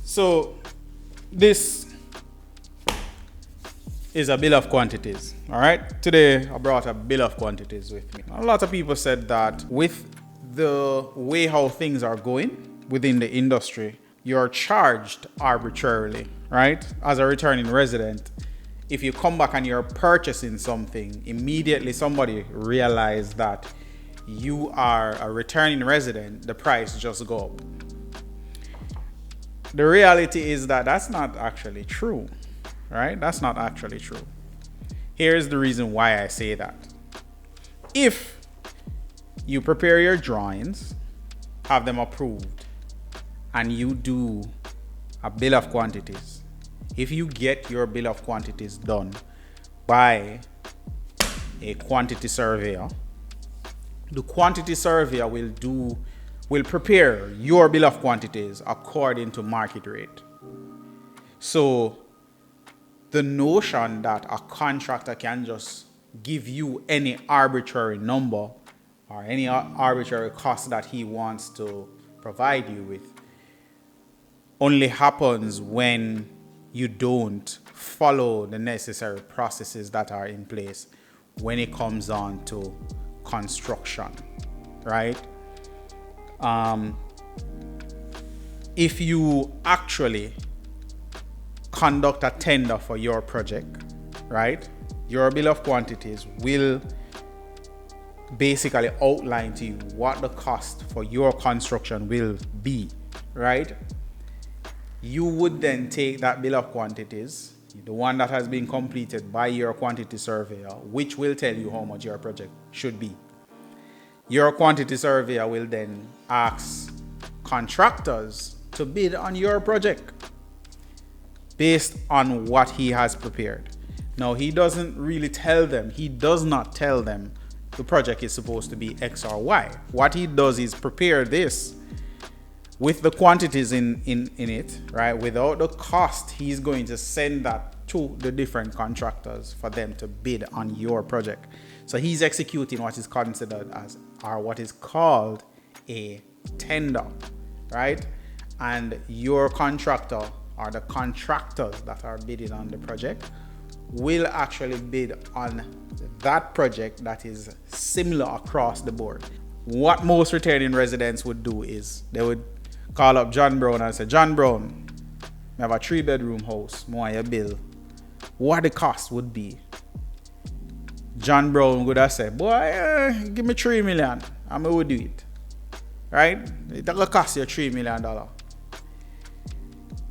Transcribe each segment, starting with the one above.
So this is a bill of quantities. All right. Today I brought a bill of quantities with me. A lot of people said that with the way how things are going within the industry, you're charged arbitrarily, right? As a returning resident, if you come back and you're purchasing something, immediately somebody realizes that you are a returning resident, the price just go up. The reality is that that's not actually true, right? That's not actually true. Here's the reason why I say that. If you prepare your drawings, have them approved, and you do a bill of quantities, if you get your bill of quantities done by a quantity surveyor, the quantity surveyor will prepare your bill of quantities according to market rate. So the notion that a contractor can just give you any arbitrary number or any arbitrary cost that he wants to provide you with only happens when you don't follow the necessary processes that are in place when it comes on to construction, right? If you actually conduct a tender for your project, right, your bill of quantities will basically outline to you what the cost for your construction will be, right? You would then take that bill of quantities, the one that has been completed by your quantity surveyor, which will tell you how much your project should be. Your quantity surveyor will then ask contractors to bid on your project based on what he has prepared. Now, he doesn't really tell them, he does not tell them the project is supposed to be X or Y. What he does is prepare this with the quantities in it, right? Without the cost, he's going to send that to the different contractors for them to bid on your project. So he's executing what is considered as, or what is called a tender, right? And your contractor or the contractors that are bidding on the project will actually bid on that project that is similar across the board. What most returning residents would do is they would call up John Brown and say, John Brown, I have a 3-bedroom house, more your bill. What the cost would be? John Brown would have said, boy, give me $3 million, and I will do it. Right? It will cost you $3 million.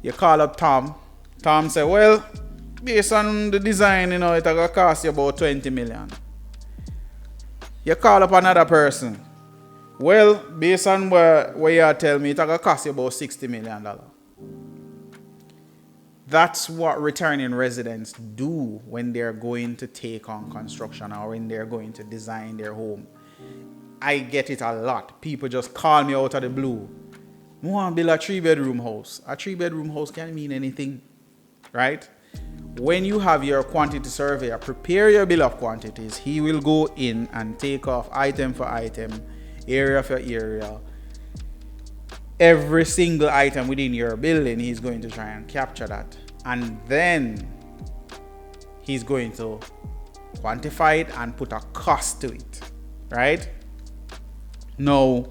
You call up Tom. Tom said, well, based on the design, it will cost you about $20 million. You call up another person. Well, based on where you tell me, it will cost you about $60 million. That's what returning residents do when they're going to take on construction or when they're going to design their home. I get it a lot. People just call me out of the blue. I want to build a 3-bedroom house. A 3-bedroom house can't mean anything, right? When you have your quantity surveyor prepare your bill of quantities, he will go in and take off item for item, area for area. Every single item within your building, he's going to try and capture that. And then he's going to quantify it and put a cost to it, right? Now,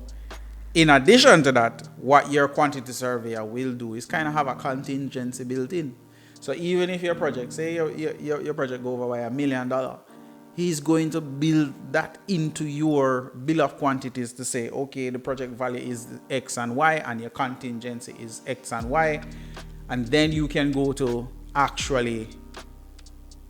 in addition to that, what your quantity surveyor will do is kind of have a contingency built in. So even if your project, say your project go over by $1 million, he's going to build that into your bill of quantities to say, okay, the project value is X and Y and your contingency is X and Y. And then you can go to actually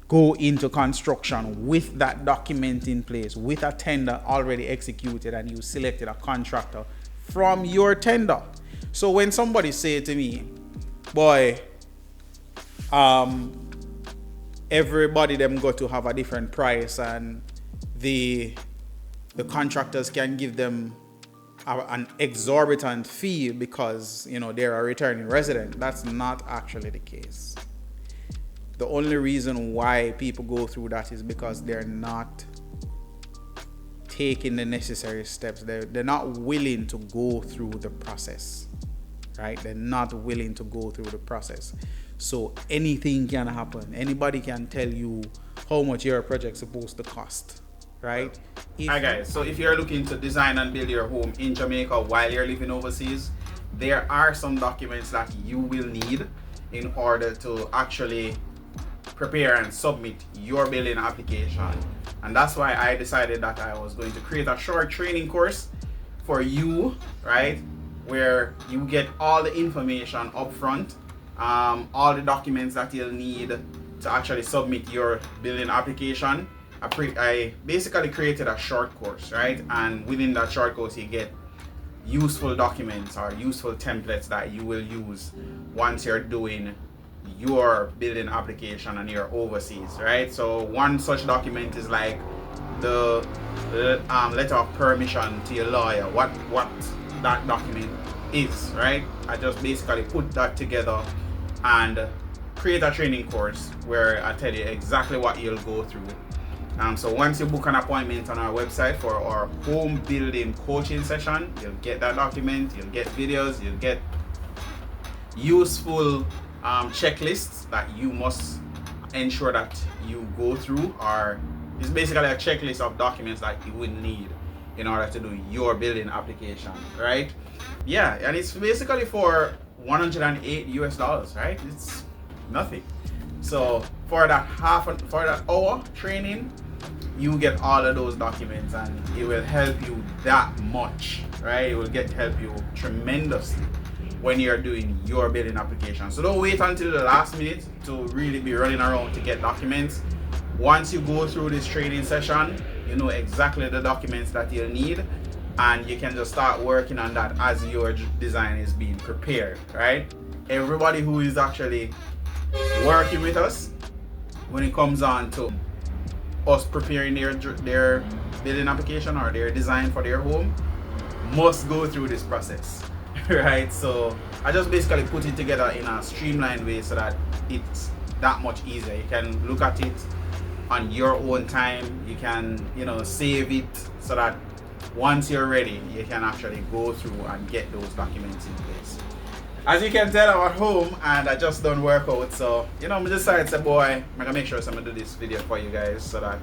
go into construction with that document in place, with a tender already executed, and you selected a contractor from your tender. So when somebody say to me, boy, everybody them got to have a different price and the contractors can give them an exorbitant fee because they're a returning resident, that's not actually the case. The only reason why people go through that is because they're not taking the necessary steps. They're not willing to go through the process, right? They're not willing to go through the process. So anything can happen. Anybody can tell you how much your project's supposed to cost, right? Hi guys, so if you're looking to design and build your home in Jamaica while you're living overseas, there are some documents that you will need in order to actually prepare and submit your building application. And that's why I decided that I was going to create a short training course for you, right? Where you get all the information up front, all the documents that you'll need to actually submit your building application. I basically created a short course, right? And within that short course, you get useful documents or useful templates that you will use once you're doing your building application and you're overseas, right? So one such document is like the letter of permission to your lawyer, what that document is, right? I just basically put that together and create a training course where I tell you exactly what you'll go through. So once you book an appointment on our website for our home building coaching session, you'll get that document, you'll get videos, you'll get useful checklists that you must ensure that you go through, or it's basically a checklist of documents that you would need in order to do your building application, right? Yeah, and it's basically for $108 US, right? It's nothing. So for that hour training, you get all of those documents, and it will help you that much, right? It will help you tremendously when you're doing your building application. So don't wait until the last minute to really be running around to get documents. Once you go through this training session, you know exactly the documents that you'll need, and you can just start working on that as your design is being prepared, right? Everybody who is actually working with us, when it comes on to us preparing their building application or their design for their home, must go through this process, right? So I just basically put it together in a streamlined way so that it's that much easier. You can look at it on your own time. You can, save it so that once you're ready, you can actually go through and get those documents in place. As you can tell, I'm at home and I just done workout, so I decided to say, boy, I'm gonna make sure I'm gonna do this video for you guys so that,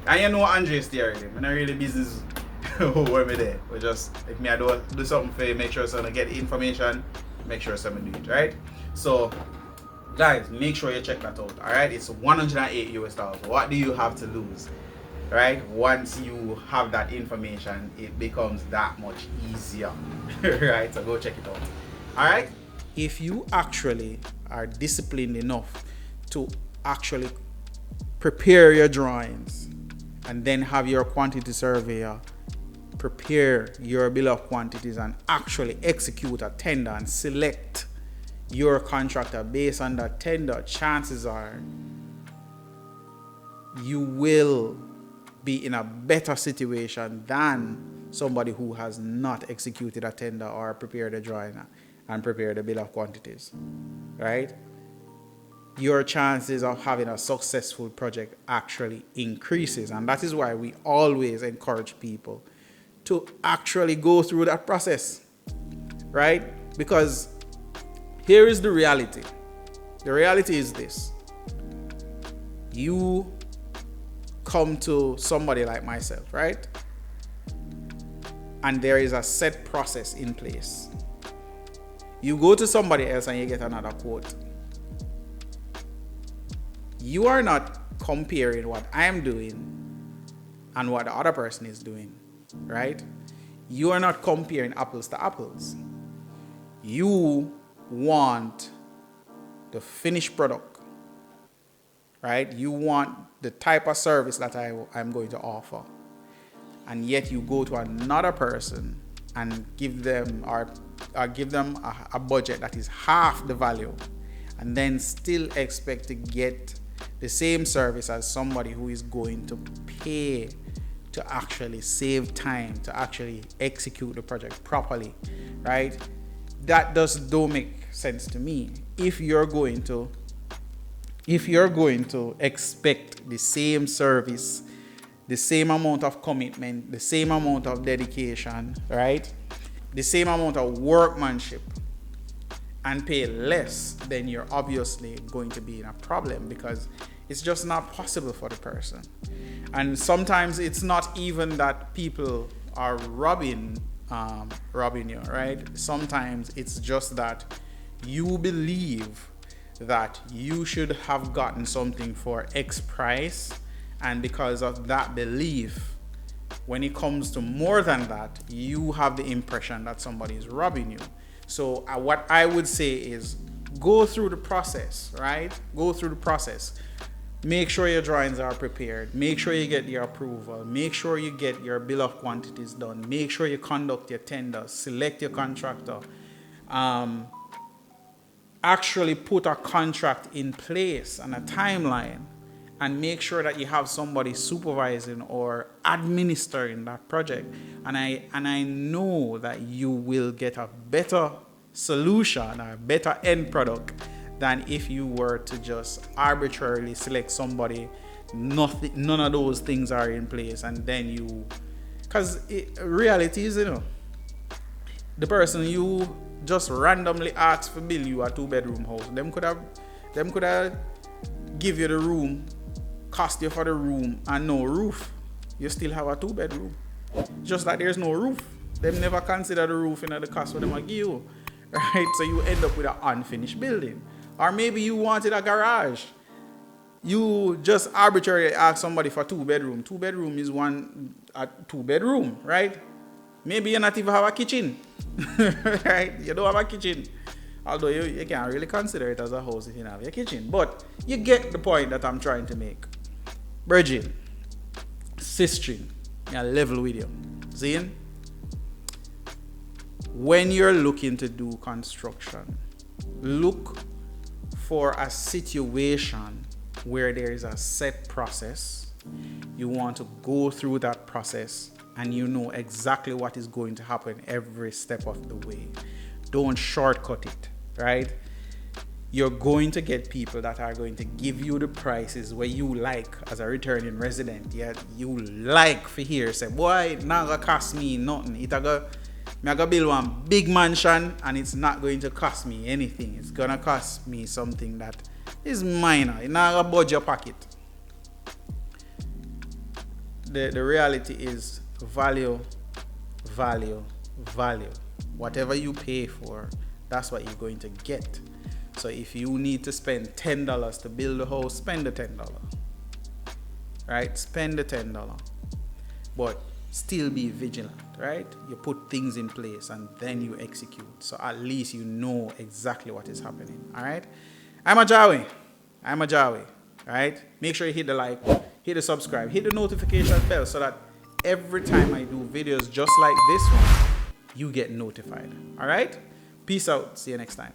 and you know Andre's there already. I'm not really business where me there. We just, if me I do something for you, make sure so I get information, make sure someone do it, right? So guys, make sure you check that out, alright? It's $108 US. What do you have to lose? Right? Once you have that information, it becomes that much easier. Right? So go check it out. Alright? If you actually are disciplined enough to actually prepare your drawings and then have your quantity surveyor prepare your bill of quantities and actually execute a tender and select your contractor based on that tender, chances are you will be in a better situation than somebody who has not executed a tender or prepared a drawing and prepared a bill of quantities, right? Your chances of having a successful project actually increases, and that is why we always encourage people to actually go through that process, right? Because here is the reality. The reality is this. You come to somebody like myself, right? And there is a set process in place. You go to somebody else and you get another quote. You are not comparing what I'm doing and what the other person is doing, right? You are not comparing apples to apples. You want the finished product, right? You want the type of service that I'm going to offer. And yet you go to another person and give them a budget that is half the value, and then still expect to get the same service as somebody who is going to pay to actually save time, to actually execute the project properly, right? That don't make sense to me. If you're going to expect the same service, the same amount of commitment, the same amount of dedication, right? The same amount of workmanship and pay less, then you're obviously going to be in a problem, because it's just not possible for the person. And sometimes it's not even that people are robbing you, right? Sometimes it's just that you believe that you should have gotten something for X price, and because of that belief, when it comes to more than that, you have the impression that somebody is robbing you. So what I would say is go through the process, right? Go through the process. Make sure your drawings are prepared. Make sure you get your approval. Make sure you get your bill of quantities done. Make sure you conduct your tenders. Select your contractor. Actually put a contract in place and a timeline, and make sure that you have somebody supervising or administering that project. And I know that you will get a better solution, a better end product, than if you were to just arbitrarily select somebody. None of those things are in place, and then you, because reality is, the person you just randomly ask for bill you a 2-bedroom house, them could have give you the room, cost you for the room, and no roof. You still have a 2-bedroom. Just like there's no roof. Them never consider the roof in the cost for them to give you. Right? So you end up with an unfinished building. Or maybe you wanted a garage. You just arbitrarily ask somebody for 2-bedroom. 2-bedroom is a 2-bedroom, right? Maybe you not even have a kitchen. Right? You don't have a kitchen. Although you can't really consider it as a house if you don't have a kitchen. But you get the point that I'm trying to make. Virgin, sister, you're level with you. See? When you're looking to do construction, look for a situation where there is a set process. You want to go through that process, and you know exactly what is going to happen every step of the way. Don't shortcut it, right? You're going to get people that are going to give you the prices where you like as a returning resident. Yeah, you like for here. Say, boy, it's not gonna cost me nothing. I'm gonna build one big mansion, and it's not going to cost me anything. It's gonna cost me something that is minor. It's not gonna budge your pocket. The reality is value. Whatever you pay for, that's what you're going to get. So if you need to spend $10 to build a house, spend the $10. Right? Spend the $10. But still be vigilant, right? You put things in place and then you execute. So at least you know exactly what is happening. All right? I'm AJAWI. Right? Make sure you hit the like, hit the subscribe, hit the notification bell, so that every time I do videos just like this one, you get notified. All right? Peace out. See you next time.